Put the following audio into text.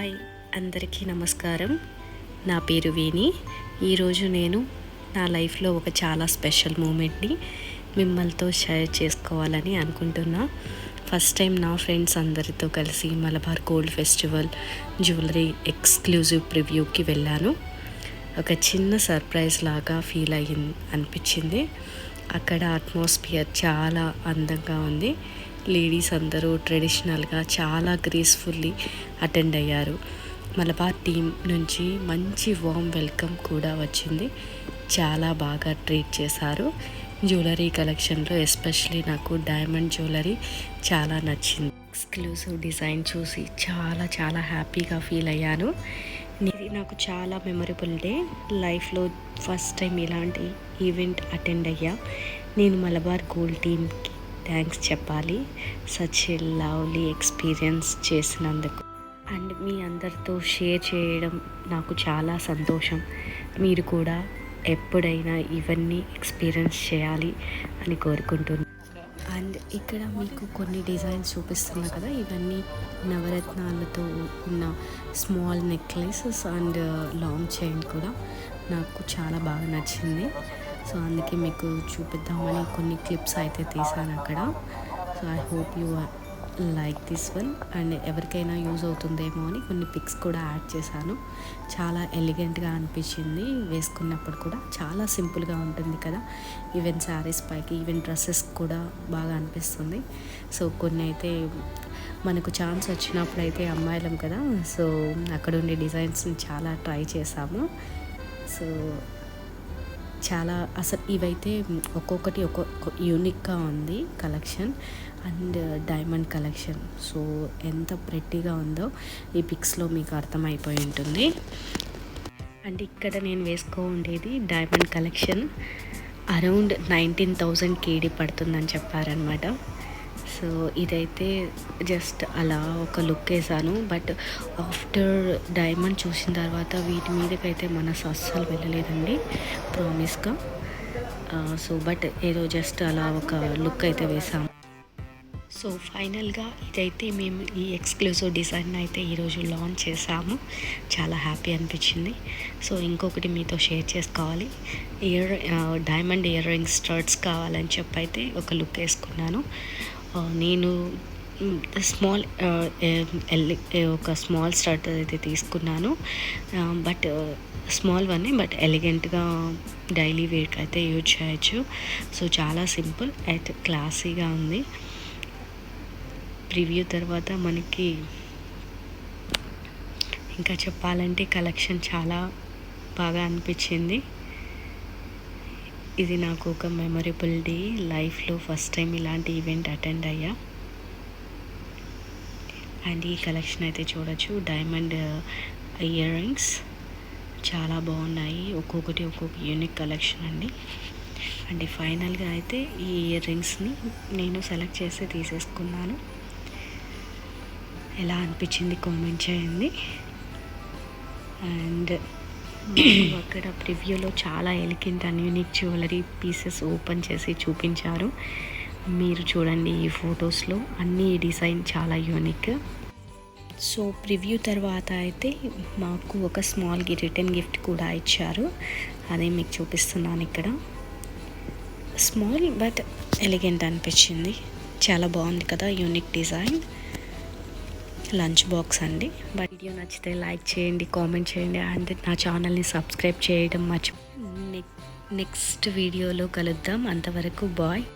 Hi అందరికీ నమస్కారం. నా పేరు వేణి. ఈరోజు నేను నా లైఫ్లో ఒక చాలా స్పెషల్ మూమెంట్ని మిమ్మల్తో షేర్ చేసుకోవాలని అనుకుంటున్నా. ఫస్ట్ టైం నా ఫ్రెండ్స్ అందరితో కలిసి Malabar Gold festival jewellery exclusive ప్రివ్యూకి వెళ్ళాను. ఒక చిన్న సర్ప్రైజ్ లాగా ఫీల్ అనిపించింది. అక్కడ అట్మాస్ఫియర్ చాలా అందంగా ఉంది. లేడీస్ అందరూ ట్రెడిషనల్గా చాలా గ్రేస్ఫుల్లీ అటెండ్ అయ్యారు. మలబార్ టీం నుంచి మంచి వార్మ్ వెల్కమ్ కూడా వచ్చింది. చాలా బాగా ట్రీట్ చేశారు. జ్యువెలరీ కలెక్షన్లో ఎస్పెషలీ నాకు డైమండ్ జ్యువెలరీ చాలా నచ్చింది. ఎక్స్క్లూసివ్ డిజైన్ చూసి చాలా చాలా హ్యాపీగా ఫీల్ అయ్యాను. ఇది నాకు చాలా మెమరబుల్ డే. లైఫ్లో ఫస్ట్ టైం ఇలాంటి ఈవెంట్ అటెండ్ అయ్యా. నేను మలబార్ గోల్డ్ టీమ్కి థ్యాంక్స్ చెప్పాలి. సచ్ ఏ లవ్లీ ఎక్స్పీరియన్స్ చేసినందుకు అండ్ మీ అందరితో షేర్ చేయడం నాకు చాలా సంతోషం. మీరు కూడా ఎప్పుడైనా ఇవన్నీ ఎక్స్పీరియన్స్ చేయాలి అని కోరుకుంటున్నాను. అండ్ ఇక్కడ మీకు కొన్ని డిజైన్స్ చూపిస్తున్నా కదా, ఇవన్నీ నవరత్నాలతో ఉన్న small necklaces and long chain కూడా నాకు చాలా బాగా నచ్చింది. సో అందుకే మీకు చూపిద్దామని కొన్ని క్లిప్స్ అయితే తీసాను అక్కడ. So I hope you like this one and ఎవరికైనా యూజ్ అవుతుందేమో అని కొన్ని పిక్స్ కూడా యాడ్ చేశాను. చాలా ఎలిగెంట్గా అనిపించింది. వేసుకున్నప్పుడు కూడా చాలా సింపుల్గా ఉంటుంది కదా, ఈవెన్ శారీస్ పైకి ఈవెన్ డ్రెస్సెస్ కూడా బాగా అనిపిస్తుంది. సో కొన్ని అయితే మనకు ఛాన్స్ వచ్చినప్పుడు అయితే అమ్మాయిలం కదా, సో అక్కడ ఉండే డిజైన్స్ని చాలా ట్రై చేసాము. సో చాలా అసలు ఇవైతే ఒక్కొక్కటి ఒక్కొక్క యూనిక్గా ఉంది collection and diamond collection. So ఎంత ప్రెట్టీగా ఉందో ఈ పిక్స్లో మీకు అర్థమైపోయి ఉంటుంది. అండ్ ఇక్కడ నేను ఉండేది డైమండ్ కలెక్షన్ అరౌండ్ 19,000 కేడీ పడుతుందని చెప్పారనమాట. సో ఇదైతే జస్ట్ అలా ఒక లుక్ వేసాను. బట్ ఆఫ్టర్ డైమండ్ చూసిన తర్వాత వీటి మీదకైతే మనసు అస్సలు వెళ్ళలేదండి, ప్రామిస్గా. సో బట్ ఏదో జస్ట్ అలా ఒక లుక్ అయితే వేసాము. సో ఫైనల్గా ఇదైతే మేము ఈ ఎక్స్క్లూజివ్ డిజైన్ అయితే ఈరోజు లాంచ్ చేసాము. చాలా హ్యాపీ అనిపించింది. సో ఇంకొకటి మీతో షేర్ చేసుకోవాలి. డైమండ్ ఇయర్ రింగ్స్ స్టడ్స్ కావాలని చెప్పి అయితే ఒక లుక్ వేసుకున్నాను. నేను స్మాల్ ఒక స్మాల్ స్టడ్ అయితే తీసుకున్నాను. బట్ స్మాల్ వన్, బట్ ఎలిగెంట్గా డైలీ వేర్కి అయితే యూజ్ చేయొచ్చు. సో చాలా సింపుల్ అయితే క్లాసీగా ఉంది. ప్రివ్యూ తర్వాత మనకి ఇంకా చెప్పాలంటే కలెక్షన్ చాలా బాగా అనిపించింది. ఇది నాకు ఒక మెమరబుల్ డే. లైఫ్లో ఫస్ట్ టైం ఇలాంటి ఈవెంట్ అటెండ్ అయ్యా. అండ్ ఈ కలెక్షన్ అయితే చూడొచ్చు. డైమండ్ ఇయర్ రింగ్స్ చాలా బాగున్నాయి. ఒక్కొక్కటి ఒక్కొక్క యూనిక్ కలెక్షన్ అండి. అండ్ ఫైనల్గా అయితే ఈ ఇయర్ రింగ్స్ని నేను సెలెక్ట్ చేసి తీసేసుకున్నాను. ఎలా అనిపించింది కామెంట్ చేయండి. అండ్ అక్కడ ప్రివ్యూలో చాలా elegant and unique jewellery pieces open చేసి చూపించారు. మీరు చూడండి ఈ ఫొటోస్లో అన్ని డిజైన్ చాలా యూనిక్. సో ప్రివ్యూ తర్వాత అయితే మాకు ఒక స్మాల్ రిటర్న్ గిఫ్ట్ కూడా ఇచ్చారు. అదే మీకు చూపిస్తున్నాను ఇక్కడ. స్మాల్ బట్ ఎలిగెంట్ అనిపించింది. చాలా బాగుంది కదా, యూనిక్ డిజైన్. లంచ్ బాక్స్ అండి. బట్ వీడియో నచ్చితే లైక్ చేయండి, కామెంట్ చేయండి అండ్ నా ఛానల్ని సబ్స్క్రైబ్ చేయడం మర్చిపోయి నెక్స్ట్ వీడియోలో కలుద్దాం. అంతవరకు బాయ్.